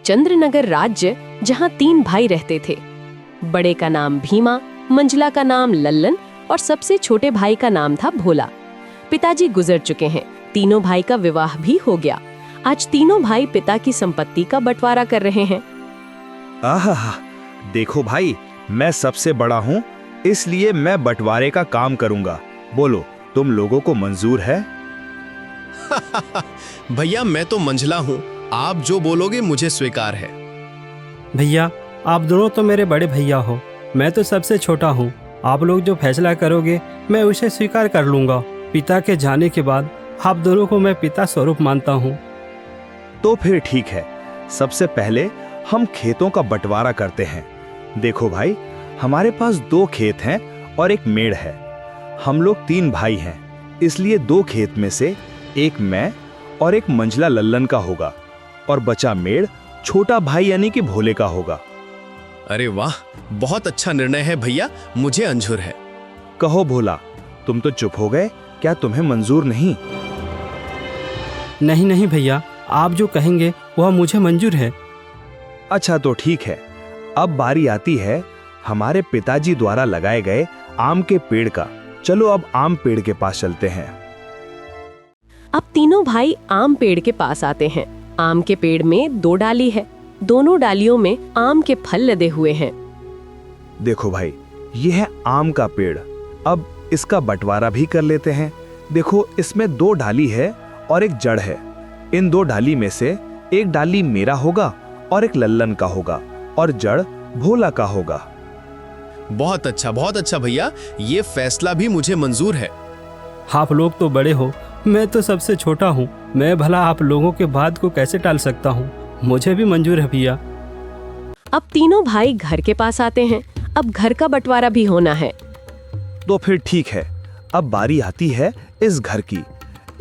चंद्रनगर राज्य, जहाँ 3 भाई रहते थे। बड़े का नाम भीमा, मंझला का नाम लल्लन और सबसे छोटे भाई का नाम था भोला। पिताजी गुजर चुके हैं, तीनों भाई का विवाह भी हो गया। आज तीनों भाई पिता की संपत्ति का बंटवारा कर रहे हैं। आहा, देखो भाई, मैं सबसे बड़ा हूँ, इसलिए मैं बंटवारे का काम करूंगा। बोलो, तुम लोगों को मंजूर है? भैया, मैं तो मंझला हूँ, आप जो बोलोगे मुझे स्वीकार है। भैया, आप दोनों तो मेरे बड़े भैया हो, मैं तो सबसे छोटा हूँ। आप लोग जो फैसला करोगे मैं उसे स्वीकार कर लूँगा। पिता के जाने के बाद आप दोनों को मैं पिता स्वरूप मानता हूँ। तो फिर ठीक है, सबसे पहले हम खेतों का बंटवारा करते हैं। देखो भाई, हमारे पास 2 खेत हैं और एक मेड़ है। हम लोग 3 भाई हैं, इसलिए 2 खेत में से एक मैं और एक मंझला लल्लन का होगा और बचा मेड़ छोटा भाई यानी कि भोले का होगा। अरे वाह, बहुत अच्छा निर्णय है भैया, मुझे मंजूर है। कहो भोला, तुम तो चुप हो गए, क्या तुम्हें मंजूर नहीं? नहीं नहीं भैया, आप जो कहेंगे वह मुझे मंजूर है। अच्छा तो ठीक है, अब बारी आती है हमारे पिताजी द्वारा लगाए गए आम के पेड़ का। चलो अब आम पेड़ के पास चलते हैं। अब तीनों भाई आम पेड़ के पास आते हैं। आम के पेड़ में 2 डाली है, दोनों डालियों में आम के फल लदे हुए हैं। देखो भाई, ये है आम का पेड़। अब इसका बंटवारा भी कर लेते हैं। देखो, इसमें 2 डाली है और एक जड़ है। इन 2 डाली में से एक डाली मेरा होगा और एक लल्लन का होगा और जड़ भोला का होगा। बहुत अच्छा भैया, ये फैसला भी मुझे मंजूर है। आप लोग तो बड़े हो, मैं तो सबसे छोटा हूँ। मैं भला आप लोगों के बात को कैसे टाल सकता हूँ? मुझे भी मंजूर है भैया। अब तीनों भाई घर के पास आते हैं। अब घर का बंटवारा भी होना है। तो फिर ठीक है, अब बारी आती है इस घर की।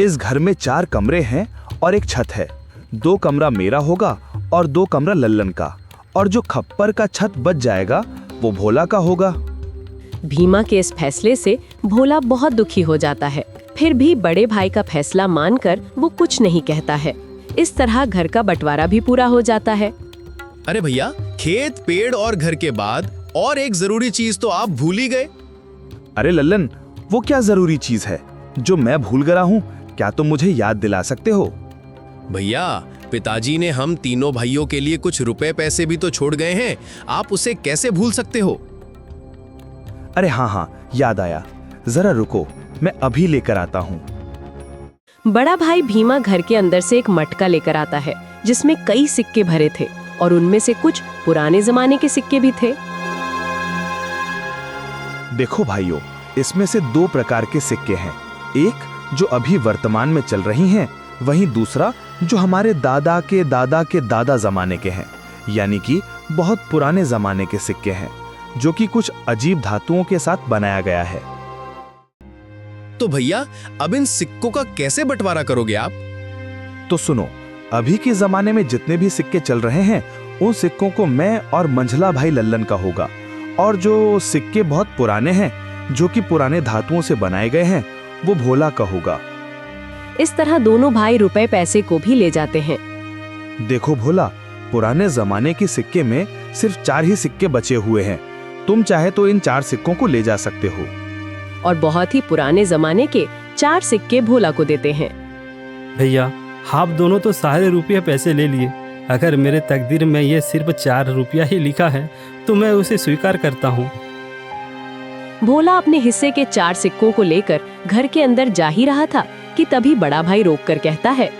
इस घर में 4 कमरे हैं और एक छत है। 2 कमरा मेरा होगा और 2 कमरा लल्लन का, और जो खप्पर का छत बच जाएगा वो भोला का होगा। भीमा के इस फैसले से भोला बहुत दुखी हो जाता है, फिर भी बड़े भाई का फैसला मानकर वो कुछ नहीं कहता है। इस तरह घर का बंटवारा भी पूरा हो जाता है। अरे भैया, खेत, पेड़ और घर के बाद और एक जरूरी चीज तो आप भूल ही गए। अरे लल्लन, वो क्या जरूरी चीज है जो मैं भूल गया हूँ? क्या तुम मुझे याद दिला सकते हो? भैया, पिताजी ने हम तीनों भाइयों के लिए कुछ रुपए पैसे भी तो छोड़ गए हैं, आप उसे कैसे भूल सकते हो? अरे हाँ, याद आया, जरा रुको, मैं अभी लेकर आता हूँ। बड़ा भाई भीमा घर के अंदर से एक मटका लेकर आता है, जिसमें कई सिक्के भरे थे और उनमें से कुछ पुराने जमाने के सिक्के भी थे। देखो भाइयों, इसमें से 2 प्रकार के सिक्के हैं। एक जो अभी वर्तमान में चल रही हैं, वहीं दूसरा जो हमारे दादा के दादा के दादा जमाने के हैं, यानी कि बहुत पुराने जमाने के सिक्के हैं, जो कि कुछ अजीब धातुओं के साथ बनाया गया है। तो भैया, अब इन सिक्कों का कैसे बंटवारा करोगे आप? तो सुनो, अभी के जमाने में जितने भी सिक्के चल रहे हैं, उन सिक्कों को मैं और मंझला भाई लल्लन का होगा, और जो सिक्के बहुत पुराने हैं, जो कि पुराने धातुओं से बनाए गए हैं, वो भोला का होगा। इस तरह दोनों भाई रुपए पैसे को भी ले जाते हैं। देखो भोला, पुराने जमाने के सिक्के में सिर्फ 4 ही सिक्के बचे हुए हैं। तुम चाहे तो इन 4 सिक्कों को ले जा सकते हो। और बहुत ही पुराने जमाने के 4 सिक्के भोला को देते हैं। भैया, आप दोनों तो सारे रुपये पैसे ले लिए। अगर मेरे तकदीर में ये सिर्फ 4 रुपया ही लिखा है तो मैं उसे स्वीकार करता हूँ। भोला अपने हिस्से के 4 सिक्कों को लेकर घर के अंदर जा ही रहा था कि तभी बड़ा भाई रोककर कहता है,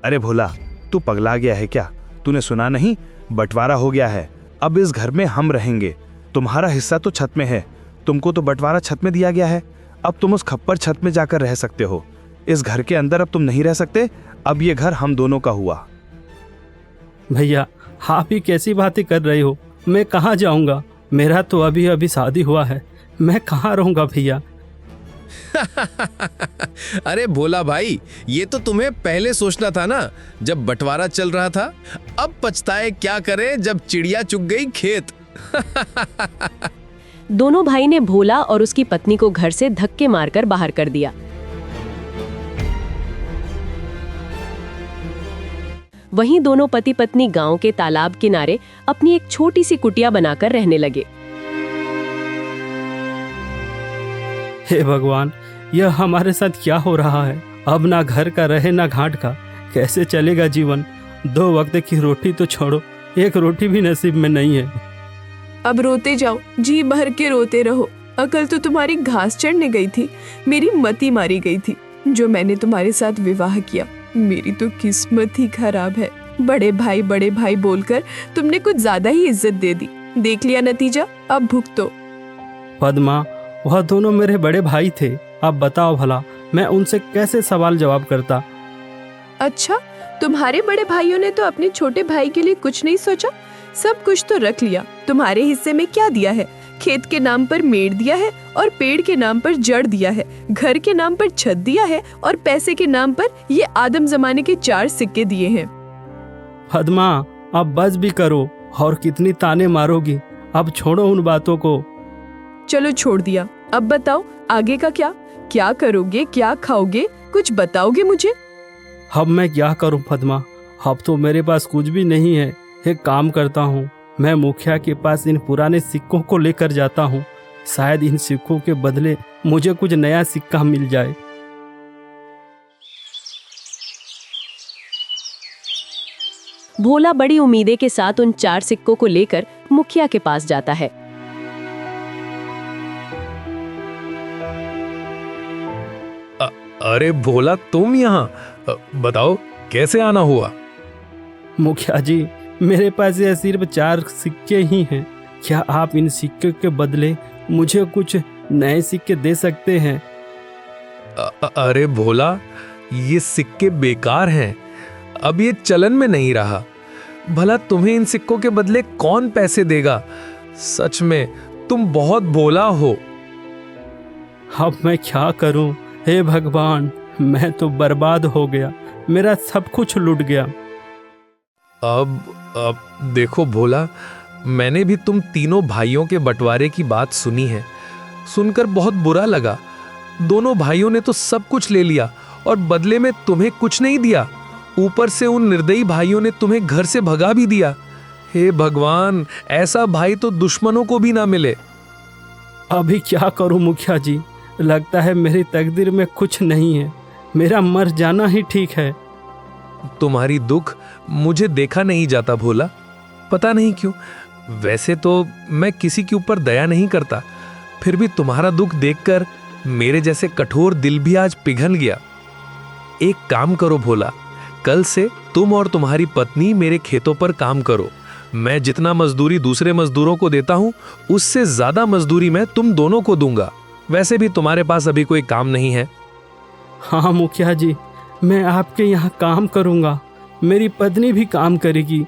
अरे भोला, तू पगला गया है क्या? तूने सुना नहीं? बंटवारा हो गया है। अब इस घर में हम रहेंगे। तुम्हारा हिस्सा तो छत में है, तुमको तो बंटवारा छत में दिया गया है। अब तुम उस खप्पर छत में जाकर रह सकते हो। इस घर के अंदर अब तुम नहीं रह सकते। अब ये घर हम दोनों का हुआ। भैया, आप ही कैसी बातें कर रहे हो? मैं कहाँ जाऊँगा? मेरा तो अभी अभी शादी हुआ है, मैं कहाँ रहूँगा भैया? अरे भोला भाई, ये तो तुम्हें पहले सोचना था ना, जब बंटवारा चल रहा था। अब पछताए क्या करें जब चिड़िया चुग गई खेत। दोनों भाई ने भोला और उसकी पत्नी को घर से धक्के मारकर बाहर कर दिया। वहीं दोनों पति पत्नी गांव के तालाब किनारे अपनी एक छोटी सी कुटिया बनाकर रहने लगे। हे भगवान, यह हमारे साथ क्या हो रहा है? अब ना घर का रहे ना घाट का, कैसे चलेगा जीवन? 2 वक्त की रोटी तो छोड़ो, एक रोटी भी नसीब में नहीं है। अब रोते जाओ, जी भर के रोते रहो। अकल तो तुम्हारी घास चढ़ने गई थी, मेरी मती मारी गई थी। जो मैंने तुम्हारे साथ विवाह किया, मेरी तो किस्मत ही खराब है। बड़े भाई बोलकर तुमने कुछ ज्यादा ही इज्जत दे दी। देख लिया नतीजा, अब भुगतो। पद्मा, वह दोनों मेरे बड़े भाई थे। अब बताओ भला, मैं उनसे कैसे सवाल जवाब करता? अच्छा, तुम्हारे बड़े भाइयों ने तो अपने छोटे भाई के लिए कुछ नहीं सोचा? सब कुछ तो रख लिया। तुम्हारे हिस्से में क्या दिया है? खेत के नाम पर मेड़ दिया है और पेड़ के नाम पर जड़ दिया है। घर के नाम पर छत दिया है और पैसे के नाम पर ये आदम जमाने के 4 सिक्के दिए हैं। पद्मा, अब बस भी करो, और कितनी ताने मारोगी? अब छोड़ो उन बातों को। चलो छोड़ दिया, अब बताओ आगे का क्या? क्या करोगे, क्या खाओगे, कुछ बताओगे मुझे? अब मैं क्या करूं पद्मा? अब तो मेरे पास कुछ भी नहीं है। एक काम करता हूँ, मैं मुखिया के पास इन पुराने सिक्कों को लेकर जाता हूँ। शायद इन सिक्कों के बदले मुझे कुछ नया सिक्का मिल जाए। भोला बड़ी उम्मीदें के साथ उन 4 सिक्कों को लेकर मुखिया के पास जाता है। अरे भोला, तुम यहाँ? बताओ कैसे आना हुआ? मुखिया जी, मेरे पास यह सिर्फ 4 सिक्के ही हैं। क्या आप इन सिक्के के बदले मुझे कुछ नए सिक्के दे सकते हैं? अरे भोला, ये सिक्के बेकार हैं, अब ये चलन में नहीं रहा। भला तुम्हें इन सिक्कों के बदले कौन पैसे देगा? सच में तुम बहुत भोला हो। अब मैं क्या करूं? हे भगवान, मैं तो बर्बाद हो गया, मेरा सब कुछ लुट गया। अब देखो भोला, मैंने भी तुम तीनों भाइयों के बंटवारे की बात सुनी है। सुनकर बहुत बुरा लगा। दोनों भाइयों ने तो सब कुछ ले लिया और बदले में तुम्हें कुछ नहीं दिया। ऊपर से उन निर्दयी भाइयों ने तुम्हें घर से भगा भी दिया। हे भगवान, ऐसा भाई तो दुश्मनों को भी ना मिले। अभी क्या करूं मुखिया जी? लगता है मेरी तकदीर में कुछ नहीं है। मेरा मर जाना ही ठीक है। तुम्हारी दुख मुझे देखा नहीं जाता भोला, पता नहीं क्यों। वैसे तो मैं किसी के ऊपर दया नहीं करता, फिर भी तुम्हारा दुख देखकर मेरे जैसे कठोर दिल भी आज पिघल गया। एक काम करो भोला, कल से तुम और तुम्हारी पत्नी मेरे खेतों पर काम करो। मैं जितना मजदूरी दूसरे मजदूरों को देता हूं, उससे ज्यादा मजदूरी मैं तुम दोनों को दूंगा। वैसे भी तुम्हारे पास अभी कोई काम नहीं है। हाँ मुखिया जी, मैं आपके यहाँ काम करूँगा, मेरी पत्नी भी काम करेगी।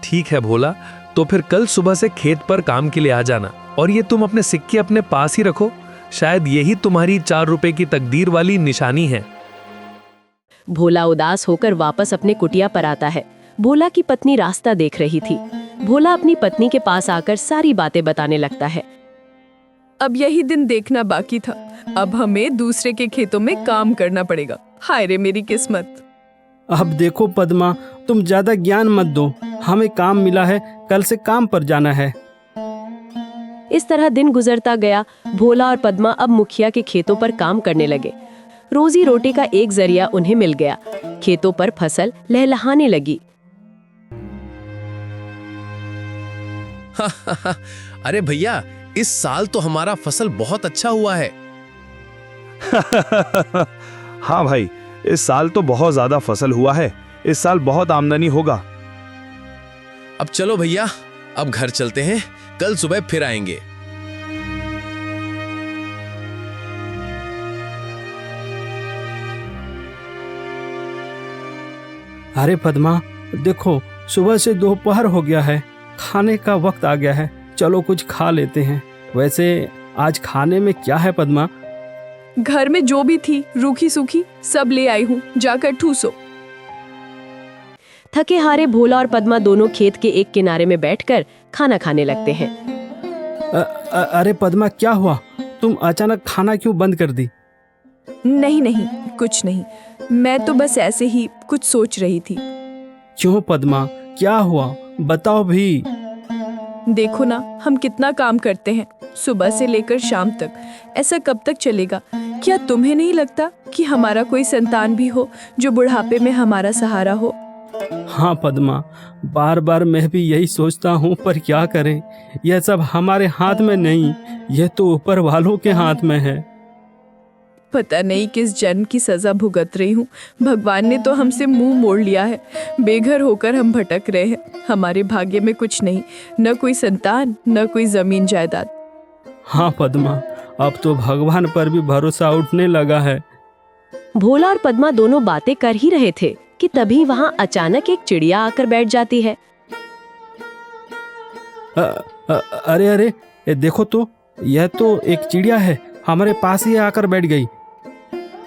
ठीक है भोला, तो फिर कल सुबह से खेत पर काम के लिए आ जाना। और ये तुम अपने सिक्के अपने पास ही रखो, शायद यही तुम्हारी 4 रुपए की तकदीर वाली निशानी है। भोला उदास होकर वापस अपने कुटिया पर आता है। भोला की पत्नी रास्ता देख रही थी। भोला अपनी पत्नी के पास आकर सारी बातें बताने लगता है। अब यही दिन देखना बाकी था। अब हमें दूसरे के खेतों में काम करना पड़ेगा। हाय रे मेरी किस्मत। अब देखो पद्मा, तुम ज्यादा ज्ञान मत दो। हमें काम मिला है, कल से काम पर जाना है। इस तरह दिन गुजरता गया। भोला और पद्मा अब मुखिया के खेतों पर काम करने लगे। रोजी रोटी का एक जरिया उन्हें मिल गया। खेतों पर फसल लहलहाने लगी। अरे भैया, इस साल तो हमारा फसल बहुत अच्छा हुआ है। हाँ भाई, इस साल तो बहुत ज्यादा फसल हुआ है। इस साल बहुत आमदनी होगा। अब चलो भैया, अब घर चलते हैं, कल सुबह फिर आएंगे। अरे पद्मा, देखो सुबह से दोपहर हो गया है, खाने का वक्त आ गया है। चलो कुछ खा लेते हैं। वैसे आज खाने में क्या है पद्मा? घर में जो भी थी रूखी सूखी सब ले आई हूँ, जाकर ठूसो। थके हारे भोला और पद्मा दोनों खेत के एक किनारे में बैठकर खाना खाने लगते हैं। अरे पद्मा, क्या हुआ? तुम अचानक खाना क्यों बंद कर दी? नहीं नहीं, कुछ नहीं, मैं तो बस ऐसे ही कुछ सोच रही थी। क्यों पद्मा, क्या हुआ, बताओ भी। देखो ना, हम कितना काम करते हैं, सुबह से लेकर शाम तक। ऐसा कब तक चलेगा? क्या तुम्हें नहीं लगता कि हमारा कोई संतान भी हो जो बुढ़ापे में हमारा सहारा हो? हाँ पद्मा, बार बार मैं भी यही सोचता हूँ, पर क्या करें, यह सब हमारे हाथ में नहीं, यह तो ऊपर वालों के हाथ में है। पता नहीं किस जन्म की सजा भुगत रही हूँ। भगवान ने तो हमसे मुंह मोड़ लिया है। बेघर होकर हम भटक रहे हैं। हमारे भाग्य में कुछ नहीं, न कोई संतान, न कोई जमीन जायदाद। हाँ पद्मा, अब तो भगवान पर भी भरोसा उठने लगा है। भोला और पद्मा दोनों बातें कर ही रहे थे कि तभी वहां अचानक एक चिड़िया आकर बैठ जाती है। अरे अरे, ये देखो तो, यह तो एक चिड़िया है, हमारे पास ही आकर बैठ गई।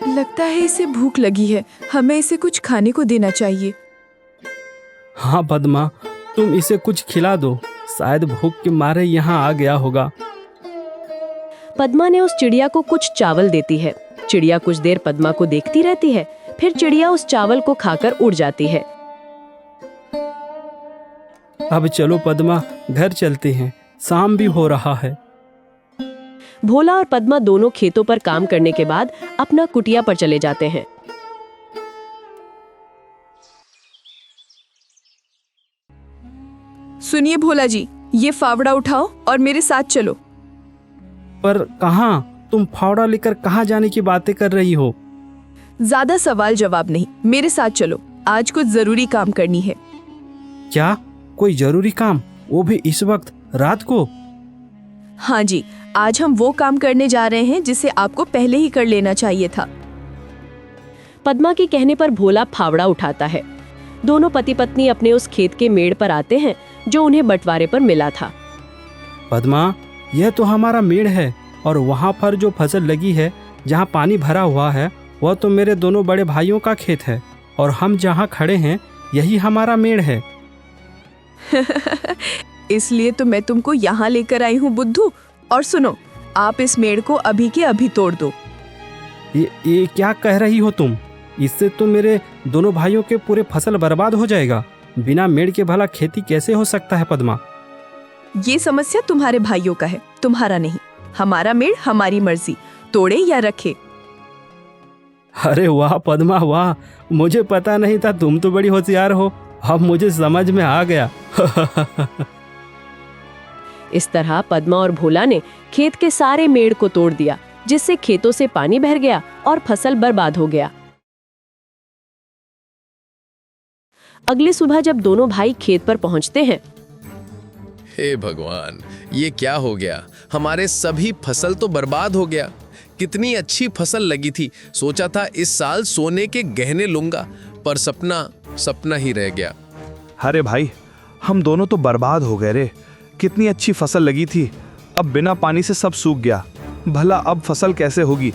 लगता है इसे भूख लगी है, हमें इसे कुछ खाने को देना चाहिए। हाँ पद्मा, तुम इसे कुछ खिला दो, शायद भूख के मारे यहाँ आ गया होगा। पद्मा ने उस चिड़िया को कुछ चावल देती है। चिड़िया कुछ देर पद्मा को देखती रहती है, फिर चिड़िया उस चावल को खाकर उड़ जाती है। अब चलो पद्मा, घर चलते हैं, शाम भी हो रहा है। भोला और पद्मा दोनों खेतों पर काम करने के बाद अपना कुटिया पर चले जाते हैं। सुनिए भोला जी, ये फावड़ा उठाओ और मेरे साथ चलो। पर कहाँ? तुम फावड़ा लेकर कहाँ जाने की बातें कर रही हो? ज्यादा सवाल जवाब नहीं, मेरे साथ चलो, आज कुछ जरूरी काम करनी है। क्या? कोई जरूरी काम, वो भी इस वक्त, रात को? हाँ जी, आज हम वो काम करने जा रहे हैं जिसे आपको पहले ही कर लेना चाहिए था। पद्मा के कहने पर भोला फावड़ा उठाता है। दोनों पति पत्नी अपने उस खेत के मेड़ पर आते हैं जो उन्हें बंटवारे पर मिला था। पद्मा, यह तो हमारा मेड़ है, और वहाँ पर जो फसल लगी है, जहाँ पानी भरा हुआ है, वह तो मेरे दोनों बड़े भाइयों का खेत है, और हम जहाँ खड़े हैं यही हमारा मेड़ है। इसलिए तो मैं तुमको यहाँ लेकर आई हूँ बुद्धू। और सुनो, आप इस मेड़ को अभी के अभी तोड़ दो। ये क्या कह रही हो तुम? इससे तो मेरे दोनों भाइयों के पूरे फसल बर्बाद हो जाएगा। बिना मेड़ के भला खेती कैसे हो सकता है पद्मा? ये समस्या तुम्हारे भाइयों का है, तुम्हारा नहीं। हमारा मेड़ हमारी मर्जी, तोड़े या रखे। अरे वाह पद्मा वाह, मुझे पता नहीं था, तुम तो बड़ी होशियार हो, अब मुझे समझ में आ गया। इस तरह पद्मा और भोला ने खेत के सारे मेड़ को तोड़ दिया, जिससे खेतों से पानी बह गया और फसल बर्बाद हो गया। अगली सुबह जब दोनों भाई खेत पर पहुंचते हैं, हे भगवान, ये क्या हो गया? हमारे सभी फसल तो बर्बाद हो गया। कितनी अच्छी फसल लगी थी, सोचा था इस साल सोने के गहने लूंगा, पर सपना सपना ही रह गया। अरे भाई, हम दोनों तो बर्बाद हो गए रे। कितनी अच्छी फसल लगी थी, अब बिना पानी से सब सूख गया। भला अब फसल कैसे होगी?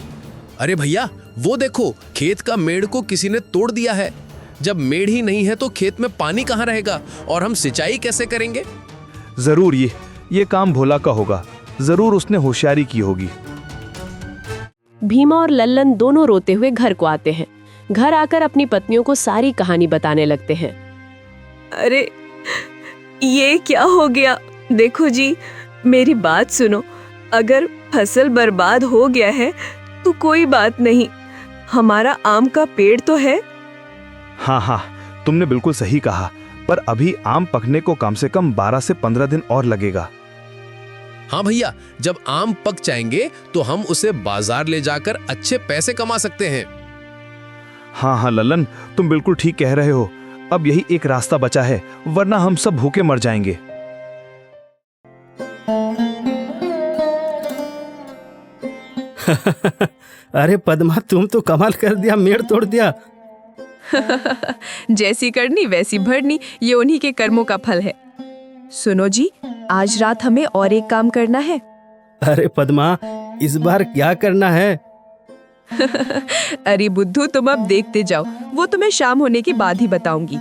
अरे भैया, वो देखो, खेत का मेड़ को किसी ने तोड़ दिया है। जब मेड़ ही नहीं है तो खेत में पानी कहाँ रहेगा और हम सिंचाई कैसे करेंगे? जरूर ये काम भोला का होगा, जरूर उसने होशियारी की होगी। भीमा और लल्लन दोनों रोते हुए घर को आते हैं। घर आकर अपनी पत्नियों को सारी कहानी बताने लगते हैं। अरे ये क्या हो गया? देखो जी, मेरी बात सुनो। अगर फसल बर्बाद हो गया है तो कोई बात नहीं, हमारा आम का पेड़ तो है। हाँ, तुमने बिल्कुल सही कहा, पर अभी आम पकने को कम से कम 12 से 15 दिन और लगेगा। हाँ भैया, जब आम पक जाएंगे तो हम उसे बाजार ले जाकर अच्छे पैसे कमा सकते हैं। हाँ लल्लन, तुम बिल्कुल ठीक कह रहे हो। अब यही एक रास्ता बचा है, वरना हम सब भूखे मर जाएंगे। अरे पद्मा, तुम तो कमाल कर दिया, मेड़ तोड़ दिया। जैसी करनी वैसी भरनी, ये उन्हीं के कर्मों का फल है। सुनो जी, आज रात हमें और एक काम करना है। अरे पद्मा, इस बार क्या करना है? अरे बुद्धू, तुम अब देखते जाओ, वो तुम्हें शाम होने के बाद ही बताऊंगी।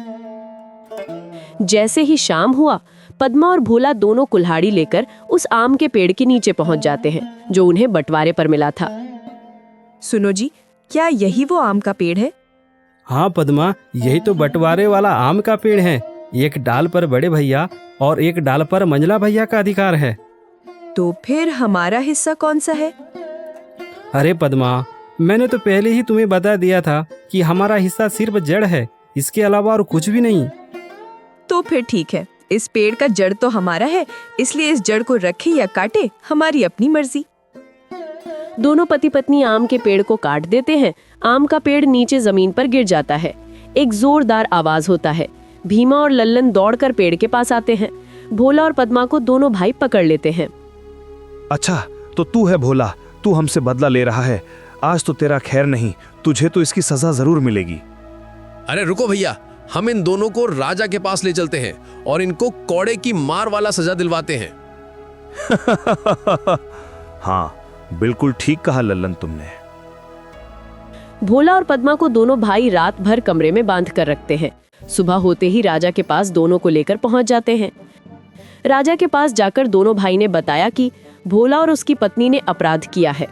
जैसे ही शाम हुआ, पद्मा और भोला दोनों कुल्हाड़ी लेकर उस आम के पेड़ के नीचे पहुंच जाते हैं जो उन्हें बंटवारे पर मिला था। सुनो जी, क्या यही वो आम का पेड़ है? हाँ पद्मा, यही तो बंटवारे वाला आम का पेड़ है। एक डाल पर बड़े भैया और एक डाल पर मंझला भैया का अधिकार है। तो फिर हमारा हिस्सा कौन सा है? अरे पद्मा, मैंने तो पहले ही तुम्हें बता दिया था कि हमारा हिस्सा सिर्फ जड़ है, इसके अलावा और कुछ भी नहीं। तो फिर ठीक है, इस पेड़ का जड़ तो हमारा है, इसलिए इस जड़ को रखे या काटे हमारी अपनी मर्जी। दोनों पति पत्नी आम के पेड़ को काट देते हैं। आम का पेड़ नीचे जमीन पर गिर जाता है। एक जोरदार आवाज होता है। भीमा और लल्लन दौड़कर पेड़ के पास आते हैं। भोला और पद्मा को दोनों भाई पकड़ लेते हैं। अच्छा, तो तू है भोला, तू हमसे बदला ले रहा है। आज तो तेरा खैर नहीं, तुझे तो इसकी सजा जरूर मिलेगी। अरे रुको भैया, हम इन दोनों को राजा के पास ले चलते हैं और इनको कौड़े की मार वाला सजा दिलवाते हैं। हाँ, बिल्कुल ठीक कहा लल्लन तुमने। भोला और पद्मा को दोनों भाई रात भर कमरे में बांध कर रखते हैं। सुबह होते ही राजा के पास दोनों को लेकर पहुंच जाते हैं। राजा के पास जाकर दोनों भाई ने बताया कि भोला और उसकी पत्नी ने अपराध किया है।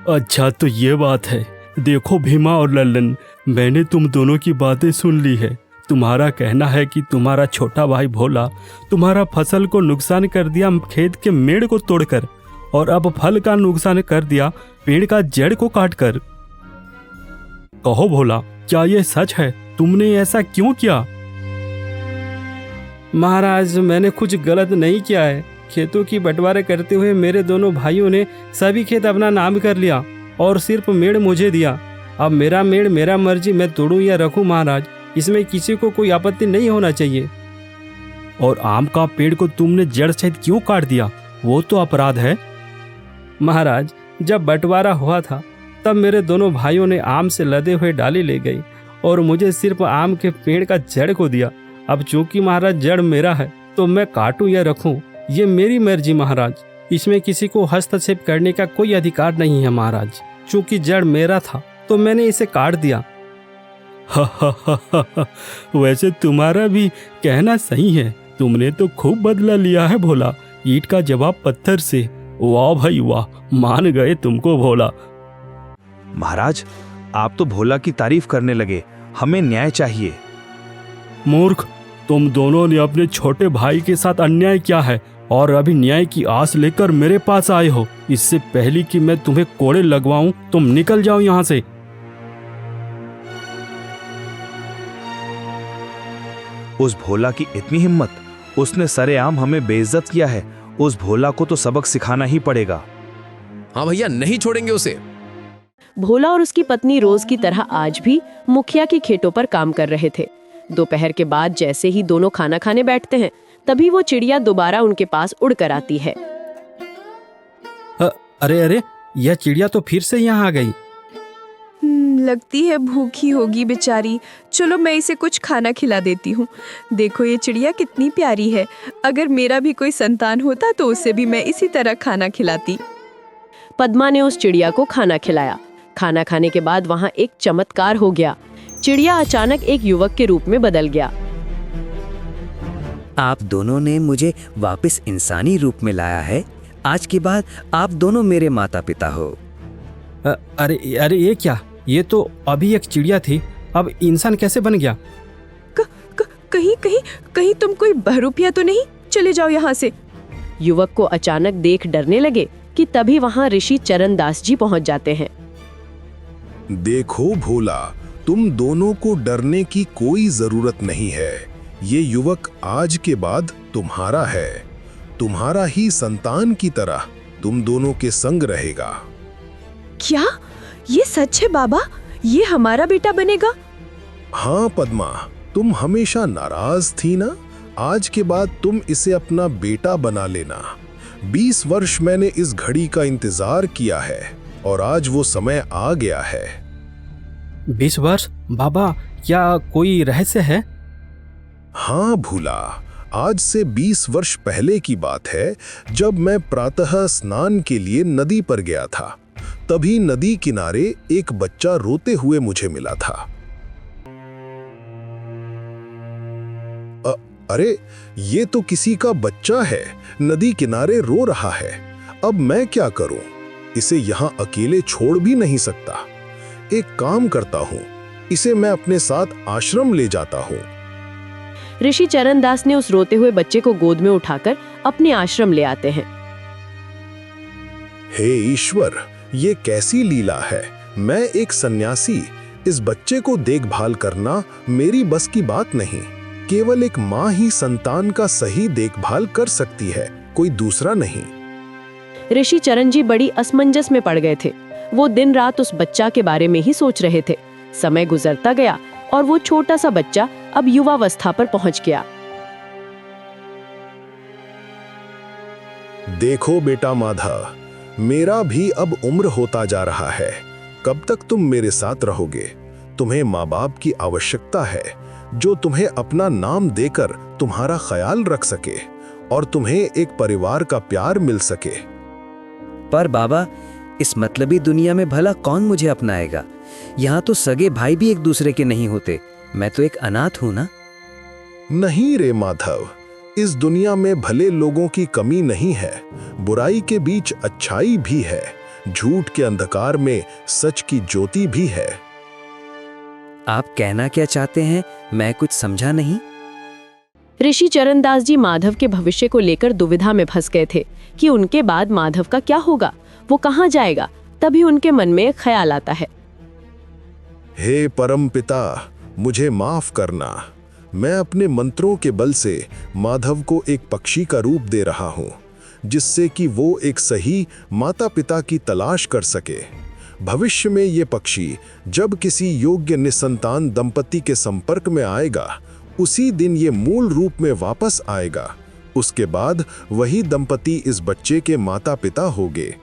अच्छा, तो ये बात है। देखो भीमा और लल्लन, मैंने तुम दोनों की बातें सुन ली है। तुम्हारा कहना है कि तुम्हारा छोटा भाई भोला तुम्हारा फसल को नुकसान कर दिया खेत के मेड़ को तोड़कर, और अब फल का नुकसान कर दिया पेड़ का जड़ को काटकर। कहो भोला, क्या ये सच है? तुमने ऐसा क्यों किया? महाराज, मैंने कुछ गलत नहीं किया है। खेतों की बंटवारे करते हुए मेरे दोनों भाइयों ने सभी खेत अपना नाम कर लिया और सिर्फ मेड़ मुझे दिया। अब मेरा मेड़ मेरा मर्जी, मैं तोड़ूं या रखूं महाराज, इसमें किसी को कोई आपत्ति नहीं होना चाहिए। और आम का पेड़ को तुमने जड़ सहित क्यों काट दिया? वो तो अपराध है। महाराज, जब बंटवारा हुआ था तब मेरे दोनों भाइयों ने आम से लदे हुए डाली ले गई और मुझे सिर्फ आम के पेड़ का जड़ को दिया। अब चूंकि महाराज जड़ मेरा है तो मैं काटूं या रखूं, ये मेरी मर्जी महाराज। इसमें किसी को हस्तक्षेप करने का कोई अधिकार नहीं है महाराज। चूंकि जड़ मेरा था तो मैंने इसे काट दिया। वैसे तुम्हारा भी कहना सही है। तुमने तो खूब बदला लिया है भोला। ईंट का जवाब पत्थर से। वाह भाई वाह, मान गए तुमको भोला। महाराज, आप तो भोला की तारीफ करने लगे। हमें न्याय चाहिए। मूर्ख, तुम दोनों ने अपने छोटे भाई के साथ अन्याय किया है और अभी न्याय की आस लेकर मेरे पास आए हो। इससे पहले कि मैं तुम्हें कोड़े लगवाऊं, तुम निकल जाओ यहाँ से। उस भोला की इतनी हिम्मत, उसने सरेआम हमें बेइज्जत किया है। उस भोला को तो सबक सिखाना ही पड़ेगा। हाँ भैया, नहीं छोड़ेंगे उसे। भोला और उसकी पत्नी रोज की तरह आज भी मुखिया की खेतों पर काम कर रहे थे। दोपहर के बाद जैसे ही दोनों खाना खाने बैठते हैं, तभी वो चिड़िया दोबारा उनके पास उड़कर आती है। अरे अरे, यह चिड़िया तो फिर से यहाँ आ गई। लगती है भूखी होगी बेचारी। चलो मैं इसे कुछ खाना खिला देती हूँ। देखो ये चिड़िया कितनी प्यारी है। अगर मेरा भी कोई संतान होता तो उसे भी मैं इसी तरह खाना खिलाती। पद्मा ने उस चिड़िया को खाना खिलाया। खाना खाने के बाद वहाँ एक चमत्कार हो गया। चिड़िया अचानक एक युवक के रूप में बदल गया। आप दोनों ने मुझे वापस इंसानी रूप में लाया है। आज के बाद आप दोनों मेरे माता पिता हो। अरे अरे, ये क्या? ये तो अभी एक चिड़िया थी, अब इंसान कैसे बन गया? कहीं तुम कोई बहरूपिया तो नहीं? चले जाओ यहाँ से। युवक को अचानक देख डरने लगे कि तभी वहाँ ऋषि चरणदास जी पहुँच जाते हैं। देखो भोला, तुम दोनों को डरने की कोई जरूरत नहीं है। ये युवक आज के बाद तुम्हारा है। तुम्हारा ही संतान की तरह तुम दोनों के संग रहेगा। क्या ये सच है बाबा? ये हमारा बेटा बनेगा? हाँ पद्मा, तुम हमेशा नाराज थी ना। आज के बाद तुम इसे अपना बेटा बना लेना। 20 वर्ष मैंने इस घड़ी का इंतजार किया है और आज वो समय आ गया है। 20 वर्ष? बाबा, क्या कोई रहस्य है? हाँ भूला, आज से 20 वर्ष पहले की बात है, जब मैं प्रातः स्नान के लिए नदी पर गया था। तभी नदी किनारे एक बच्चा रोते हुए मुझे मिला था। अरे, ये तो किसी का बच्चा है, नदी किनारे रो रहा है। अब मैं क्या करूं? इसे यहाँ अकेले छोड़ भी नहीं सकता। एक काम करता हूँ, इसे मैं अपने साथ आश्रम ले जाता हूँ। ऋषि चरणदास ने उस रोते हुए बच्चे को गोद में उठाकर अपने आश्रम ले आते हैं। हे ईश्वर, ये कैसी लीला है। मैं एक सन्यासी, इस बच्चे को देखभाल करना मेरी बस की बात नहीं। केवल एक माँ ही संतान का सही देखभाल कर सकती है, कोई दूसरा नहीं। ऋषि चरण जी बड़ी असमंजस में पड़ गए थे। वो दिन रात उस बच्चा के बारे में ही सोच रहे थे। समय गुजरता गया और वो छोटा सा बच्चा अब युवावस्था पर पहुंच गया। देखो बेटा माधव, मेरा भी अब उम्र होता जा रहा है। कब तक तुम मेरे साथ रहोगे? तुम्हें माँ बाप की आवश्यकता है, जो तुम्हें अपना नाम देकर तुम्हारा ख्याल रख सके और तुम्हें एक परिवार का प्यार मिल सके। पर बाबा, इस मतलबी दुनिया में भला कौन मुझे अपनाएगा? यहाँ तो सगे भाई भी एक दूसरे के नहीं होते। मैं तो एक अनाथ हूँ ना। नहीं रे माधव, इस दुनिया में भले लोगों की कमी नहीं है, बुराई के बीच अच्छाई भी है, झूठ के अंधकार में सच की ज्योति भी है। आप कहना क्या चाहते हैं? मैं कुछ समझा नहीं। ऋषि चरणदास जी माधव के भविष्य को लेकर दुविधा में फंस गए थे कि उनके बाद माधव का क्या होगा, वो कहाँ जाएगा। तभी उनके मन में एक ख्याल आता है। हे परम पिता, मुझे माफ करना। मैं अपने मंत्रों के बल से माधव को एक पक्षी का रूप दे रहा हूँ, जिससे कि वो एक सही माता पिता की तलाश कर सके। भविष्य में ये पक्षी जब किसी योग्य निसंतान दंपति के संपर्क में आएगा, उसी दिन ये मूल रूप में वापस आएगा। उसके बाद वही दंपति इस बच्चे के माता पिता होंगे।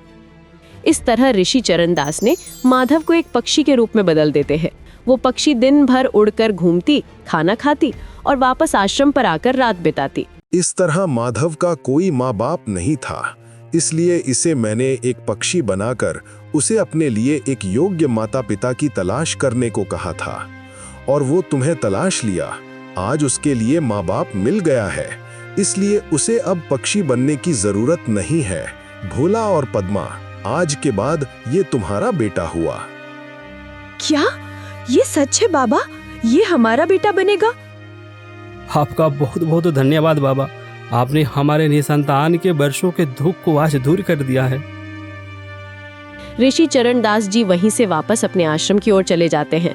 इस तरह ऋषि चरणदास ने माधव को एक पक्षी के रूप में बदल देते हैं। वो पक्षी दिन भर उड़कर घूमती, खाना खाती और वापस आश्रम पर आकर रात बिताती। इस तरह माधव का कोई माँ बाप नहीं था, इसलिए इसे मैंने एक पक्षी बनाकर उसे अपने लिए एक योग्य माता पिता की तलाश करने को कहा था, और वो तुम्हें तलाश लिया। आज उसके लिए माँ बाप मिल गया है, इसलिए उसे अब पक्षी बनने की जरूरत नहीं है। भोला और पद्मा, आज के बाद ये तुम्हारा बेटा हुआ। क्या ये सच है बाबा? ये हमारा बेटा बनेगा? आपका बहुत बहुत धन्यवाद बाबा। आपने हमारे निसंतान के वर्षों के दुख को आज दूर कर दिया है। ऋषि चरणदास जी वहीं से वापस अपने आश्रम की ओर चले जाते हैं।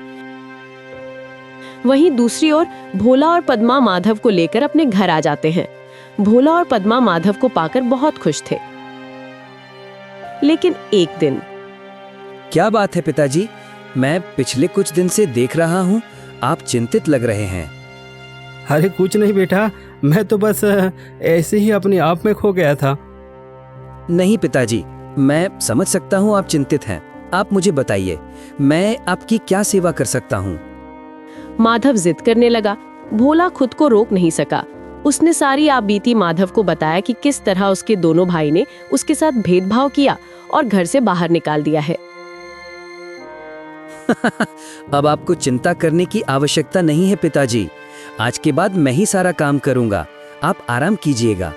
वहीं दूसरी ओर भोला और पद्मा माधव को लेकर अपने घर आ जाते हैं। भोला और पद्मा माधव को पाकर बहुत खुश थे। लेकिन एक दिन। क्या बात है पिताजी? मैं पिछले कुछ दिन से देख रहा हूँ, आप चिंतित लग रहे हैं। अरे कुछ नहीं बेटा, मैं तो बस ऐसे ही अपने आप में खो गया था। नहीं पिताजी, मैं समझ सकता हूँ आप चिंतित हैं। आप मुझे बताइए, मैं आपकी क्या सेवा कर सकता हूँ? माधव जिद करने लगा। भोला खुद को रोक नहीं सका। उसने सारी आपबीती माधव को बताया कि किस तरह उसके दोनों भाई ने उसके साथ भेदभाव किया और घर से बाहर निकाल दिया है। अब आपको चिंता करने की आवश्यकता नहीं है पिताजी। आज के बाद मैं ही सारा काम करूंगा, आप आराम कीजिएगा।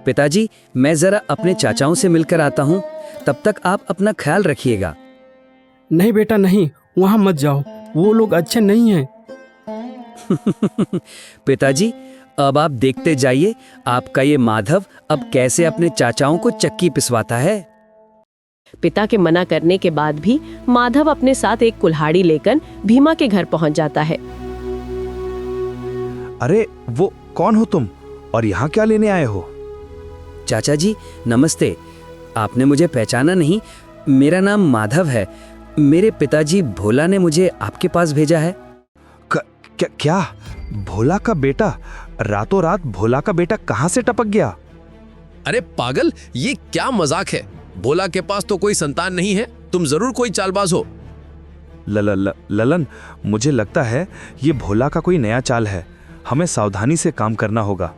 पिताजी, मैं जरा अपने चाचाओं से मिलकर आता हूँ, तब तक आप अपना ख्याल रखिएगा। नहीं बेटा नहीं, वहां मत जाओ, वो लोग अच्छे नहीं हैं। पिताजी, अब आप देखते जाइए आपका ये माधव अब कैसे अपने चाचाओं को चक्की पिसवाता है। पिता के मना करने के बाद भी माधव अपने साथ एक कुल्हाड़ी लेकर भीमा के घर पहुंच जाता है। अरे वो कौन हो तुम और यहाँ क्या लेने आए हो? चाचा जी नमस्ते। आपने मुझे पहचाना नहीं? मेरा नाम माधव है। मेरे पिताजी भोला ने मुझे आपके पास भेजा है। क्या भोला का बेटा? रातों रात भोला का बेटा कहाँ से टपक गया? अरे पागल, ये क्या मजाक है? भोला के पास तो कोई संतान नहीं है, तुम जरूर कोई चालबाज हो। ललन, मुझे लगता है ये भोला का कोई नया चाल है। हमें सावधानी से काम करना होगा।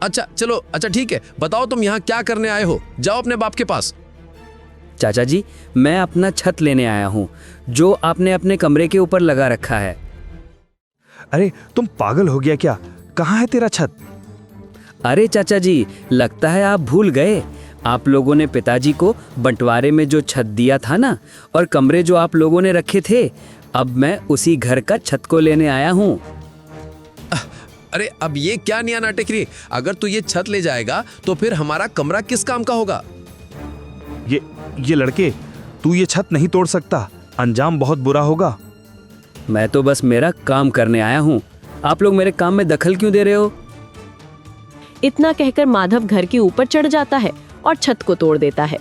अच्छा चलो, अच्छा ठीक है, बताओ तुम यहाँ क्या करने आए हो? जाओ अपने बाप के पास। चाचा जी, मैं अपना छत लेने आया हूँ, जो आपने अपने कमरे के ऊपर लगा रखा है। अरे तुम पागल हो गया क्या? कहाँ है तेरा छत? अरे चाचा जी, लगता है आप भूल गए। आप लोगों ने पिताजी को बंटवारे में जो छत दिया था ना, और कमरे जो आप लोगों ने रखे थे, अब मैं उसी घर का छत को लेने आया हूँ। अरे अब ये क्या नया नाटक रे? अगर तू ये छत ले जाएगा तो फिर हमारा कमरा किस काम का होगा? ये लड़के, तू ये छत नहीं तोड़ सकता, अंजाम बहुत बुरा होगा। मैं तो बस मेरा काम करने आया हूँ। आप लोग मेरे काम में दखल क्यों दे रहे हो? इतना कहकर माधव घर के ऊपर चढ़ जाता है और छत को तोड़ देता है।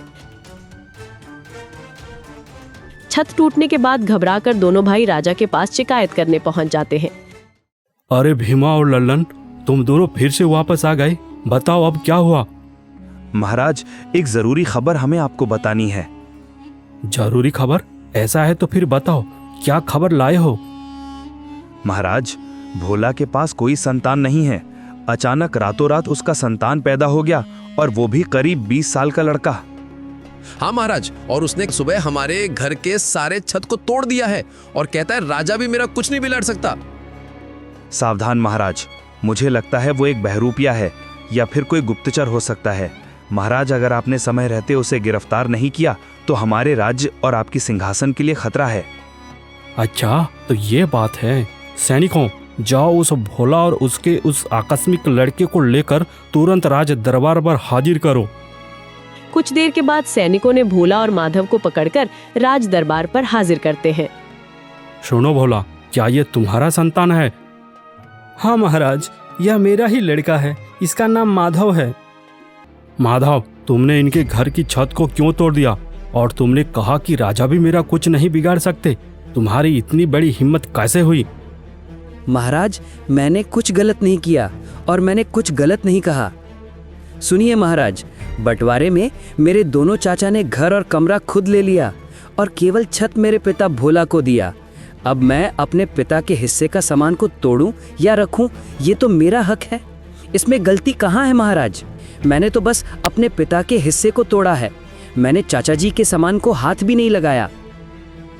छत टूटने के बाद घबराकर दोनों भाई राजा के पास शिकायत करने पहुंच जाते हैं। अरे भीमा और लल्लन, तुम दोनों फिर से वापस आ गए। बताओ अब क्या हुआ? महाराज, एक जरूरी खबर हमें आपको बतानी है। जरूरी खबर? ऐसा है तो फिर बताओ, क्या खबर लाए हो? महाराज, भोला के पास कोई संतान नहीं है। अचानक रातों रात उसका संतान पैदा हो गया, और वो भी करीब 20 साल का लड़का। हाँ महाराज, और उसने सुबह हमारे घर के सारे छत को तोड़ दिया है और कहता है राजा भी मेरा कुछ नहीं बिगाड़ सकता। सावधान महाराज, मुझे लगता है वो एक बहरूपिया है या फिर कोई गुप्तचर हो सकता है। महाराज, अगर आपने समय रहते उसे गिरफ्तार नहीं किया तो हमारे राज्य और आपकी सिंहासन के लिए खतरा है। अच्छा, तो ये बात है। सैनिकों, जाओ उस भोला और उसके उस आकस्मिक लड़के को लेकर तुरंत राज दरबार पर हाजिर करो। कुछ देर के बाद सैनिकों ने भोला और माधव को पकड़कर राज दरबार पर हाजिर करते हैं। सुनो भोला, क्या ये तुम्हारा संतान है? हाँ महाराज, यह मेरा ही लड़का है। इसका नाम माधव है। माधव, तुमने इनके घर की छत को क्यों तोड़ दिया? और तुमने कहा कि राजा भी मेरा कुछ नहीं बिगाड़ सकते। तुम्हारी इतनी बड़ी हिम्मत कैसे हुई? महाराज, मैंने कुछ गलत नहीं किया और मैंने कुछ गलत नहीं कहा। सुनिए महाराज, बंटवारे में मेरे दोनों चाचा ने घर और कमरा खुद ले लिया और केवल छत मेरे पिता भोला को दिया। अब मैं अपने पिता के हिस्से का सामान को तोड़ूं या रखूं, ये तो मेरा हक है। इसमें गलती कहाँ है महाराज? मैंने तो बस अपने पिता के हिस्से को तोड़ा है। मैंने चाचा जी के सामान को हाथ भी नहीं लगाया।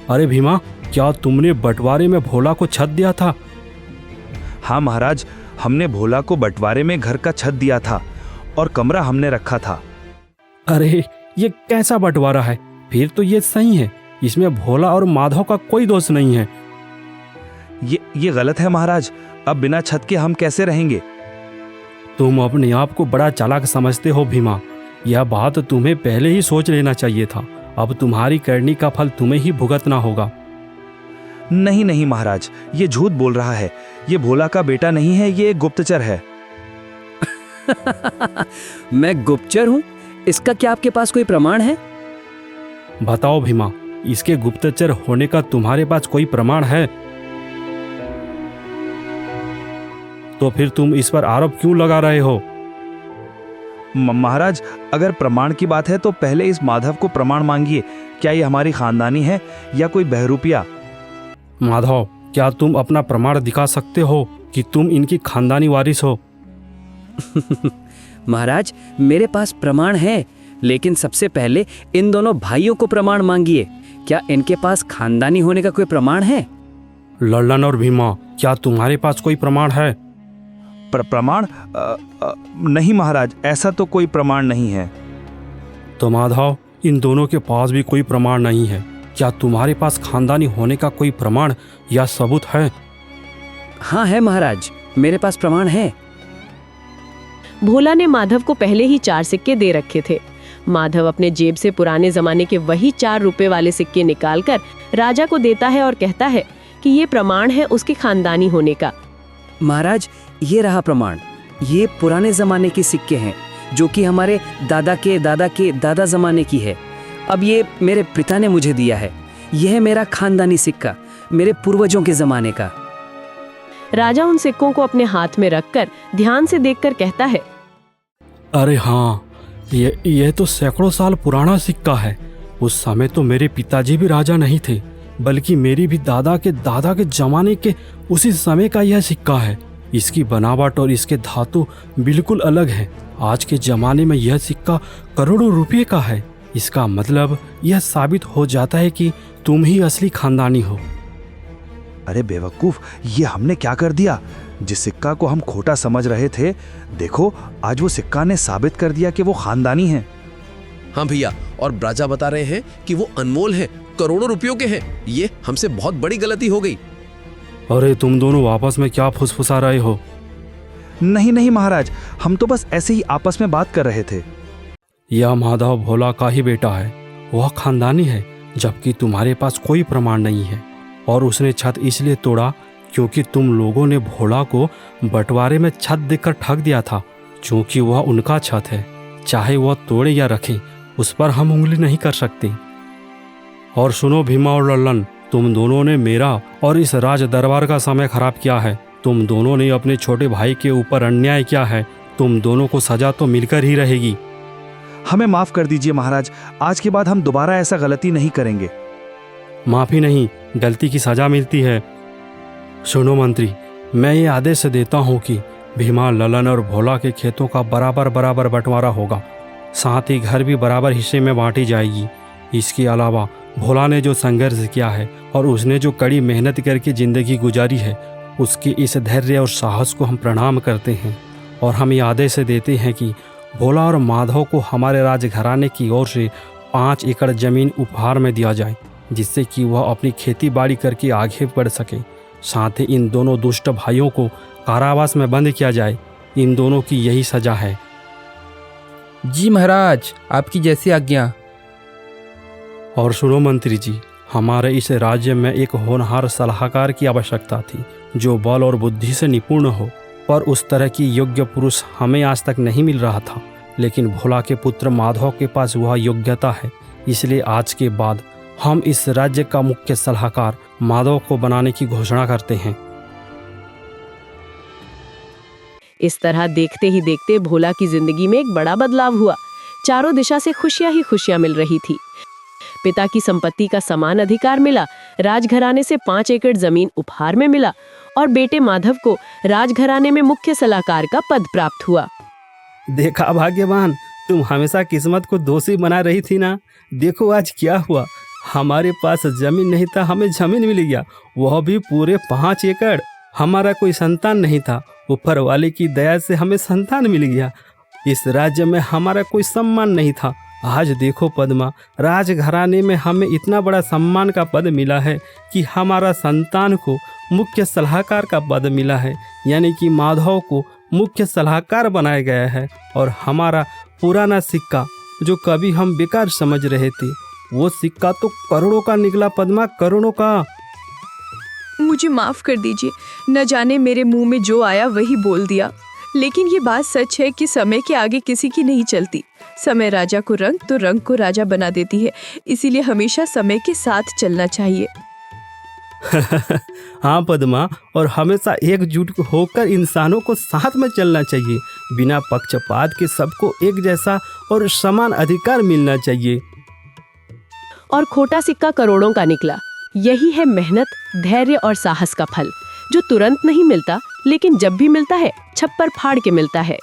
अरे भीमा, क्या तुमने बंटवारे में भोला को छत दिया था? हाँ महाराज, हमने भोला को बंटवारे में घर का छत दिया था और कमरा हमने रखा था। अरे ये कैसा बंटवारा है? फिर तो ये सही है। इसमें भोला और माधव का कोई दोष नहीं है। ये गलत है महाराज। अब बिना छत के हम कैसे रहेंगे? तुम अपने आप को बड़ा चालाक समझते हो भीमा। यह बात तुम्हें पहले ही सोच लेना चाहिए था। अब तुम्हारी करनी का फल तुम्हें ही भुगतना होगा। नहीं नहीं महाराज, ये झूठ बोल रहा है। ये भोला का बेटा नहीं है, ये एक गुप्तचर है। मैं गुप्तचर हूँ? इसका क्या आपके पास कोई प्रमाण है? बताओ भीमा, इसके गुप्तचर होने का तुम्हारे पास कोई प्रमाण है? तो फिर तुम इस पर आरोप क्यों लगा रहे हो? महाराज, अगर प्रमाण की बात है तो पहले इस माधव को प्रमाण मांगिए। क्या ये हमारी खानदानी है या कोई बहरूपिया? माधव, क्या तुम अपना प्रमाण दिखा सकते हो कि तुम इनकी खानदानी वारिस हो? महाराज, मेरे पास प्रमाण है, लेकिन सबसे पहले इन दोनों भाइयों को प्रमाण मांगिए। क्या इनके पास खानदानी होने का कोई प्रमाण है? लल्लन और भीमा, क्या तुम्हारे पास कोई प्रमाण है? प्रमाण? नहीं महाराज, ऐसा तो कोई प्रमाण नहीं है। तो माधव, इन दोनों के पास भी कोई प्रमाण नहीं है। क्या तुम्हारे पास खानदानी होने का कोई प्रमाण या सबूत है? हाँ है महाराज, मेरे पास प्रमाण है। भोला ने माधव को पहले ही 4 सिक्के दे रखे थे। माधव अपने जेब से पुराने जमाने के वही 4 रुपए वाले सिक्के निकालकर राजा को देता है और कहता है कि ये प्रमाण है उसकी खानदानी होने का। महाराज, ये रहा प्रमाण। ये पुराने जमाने के सिक्के हैं, जो कि हमारे दादा के दादा जमाने की है। अब ये मेरे पिता ने मुझे दिया है। यह है मेरा खानदानी सिक्का, मेरे पूर्वजों के जमाने का। राजा उन सिक्कों को अपने हाथ में रखकर ध्यान से देखकर कहता है, अरे हाँ, ये तो सैकड़ों साल पुराना सिक्का है। उस समय तो मेरे पिताजी भी राजा नहीं थे, बल्कि मेरी भी दादा के जमाने के उसी समय का यह सिक्का है। इसकी बनावट और इसके धातु बिल्कुल अलग है। आज के जमाने में यह सिक्का करोड़ों रुपए का है। इसका मतलब यह साबित हो जाता है कि तुम ही असली खानदानी हो। अरे बेवकूफ, ये हमने क्या कर दिया? जिस सिक्का को हम खोटा समझ रहे थे, देखो आज वो सिक्का ने साबित कर दिया कि वो खानदानी है। हाँ भैया, और राजा बता रहे हैं कि वो अनमोल हैं, करोड़ों रुपयों के हैं। ये हमसे बहुत बड़ी गलती हो गई। अरे तुम दोनों आपस में क्या फुसफुसा रहे हो? नहीं नहीं महाराज, हम तो बस ऐसे ही आपस में बात कर रहे थे। यह माधव भोला का ही बेटा है, वह खानदानी है, जबकि तुम्हारे पास कोई प्रमाण नहीं है। और उसने छत इसलिए तोड़ा क्योंकि तुम लोगों ने भोला को बंटवारे में छत देकर ठग दिया था। क्योंकि वह उनका छत है, चाहे वह तोड़े या रखें, उस पर हम उंगली नहीं कर सकते। और सुनो भीमा और लल्लन, तुम दोनों ने मेरा और इस राज दरबार का समय खराब किया है। तुम दोनों ने अपने छोटे भाई के ऊपर अन्याय किया है। तुम दोनों को सजा तो मिलकर ही रहेगी। हमें माफ कर दीजिए महाराज, आज के बाद हम दोबारा ऐसा गलती नहीं करेंगे। माफी नहीं, गलती की सजा मिलती है। सुनो मंत्री, मैं ये आदेश देता हूँ कि भीमा, ललन और भोला के खेतों का बराबर बराबर बंटवारा होगा। साथ ही घर भी बराबर हिस्से में बांटी जाएगी। इसके अलावा भोला ने जो संघर्ष किया है और उसने जो कड़ी मेहनत करके ज़िंदगी गुजारी है, उसके इस धैर्य और साहस को हम प्रणाम करते हैं। और हम ये आदेश देते हैं कि भोला और माधव को हमारे राजघराने की ओर से 5 एकड़ ज़मीन उपहार में दिया जाए, जिससे कि वह अपनी खेती बाड़ी करके आगे बढ़ सके। साथ ही इन दोनों दुष्ट भाइयों को कारावास में बंद किया जाए। इन दोनों की यही सजा है। जी महाराज, आपकी जैसी आज्ञा। और सुनो मंत्री जी, हमारे इस राज्य में एक होनहार सलाहकार की आवश्यकता थी, जो बल और बुद्धि से निपुण हो। पर उस तरह की योग्य पुरुष हमें आज तक नहीं मिल रहा था। लेकिन भोला के पुत्र माधव के पास वह योग्यता है। इसलिए आज के बाद हम इस राज्य का मुख्य सलाहकार माधव को बनाने की घोषणा करते हैं। इस तरह देखते ही देखते भोला की जिंदगी में एक बड़ा बदलाव हुआ। चारों दिशा से खुशियां ही खुशियां मिल रही थी। पिता की संपत्ति का समान अधिकार मिला, राजघराने से 5 एकड़ जमीन उपहार में मिला और बेटे माधव को राजघराने में मुख्य सलाहकार का पद प्राप्त हुआ। देखा भाग्यवान, तुम हमेशा किस्मत को दोषी बना रही थी ना। देखो आज क्या हुआ, हमारे पास जमीन नहीं था, हमें जमीन मिल गया, वह भी पूरे 5 एकड़। हमारा कोई संतान नहीं था, ऊपर वाले की दया से हमें संतान मिल गया। इस राज्य में हमारा कोई सम्मान नहीं था। आज देखो पद्मा, राजघराने में हमें इतना बड़ा सम्मान का पद मिला है कि हमारा संतान को मुख्य सलाहकार का पद मिला है, यानी कि माधव को मुख्य सलाहकार बनाया गया है। और हमारा पुराना सिक्का जो कभी हम बेकार समझ रहे थे, वो सिक्का तो करोड़ों का निकला पद्मा, करोड़ों का। मुझे माफ कर दीजिए, न जाने मेरे मुंह में जो आया वही बोल दिया। लेकिन ये बात सच है कि समय के आगे किसी की नहीं चलती। समय राजा को रंग तो रंग को राजा बना देती है। इसीलिए हमेशा समय के साथ चलना चाहिए। हाँ पद्मा, और हमेशा एकजुट होकर इंसानों को साथ में चलना चाहिए। बिना पक्षपात के सबको एक जैसा और समान अधिकार मिलना चाहिए। और खोटा सिक्का करोड़ों का निकला। यही है मेहनत, धैर्य और साहस का फल, जो तुरंत नहीं मिलता, लेकिन जब भी मिलता है छप्पर फाड़ के मिलता है।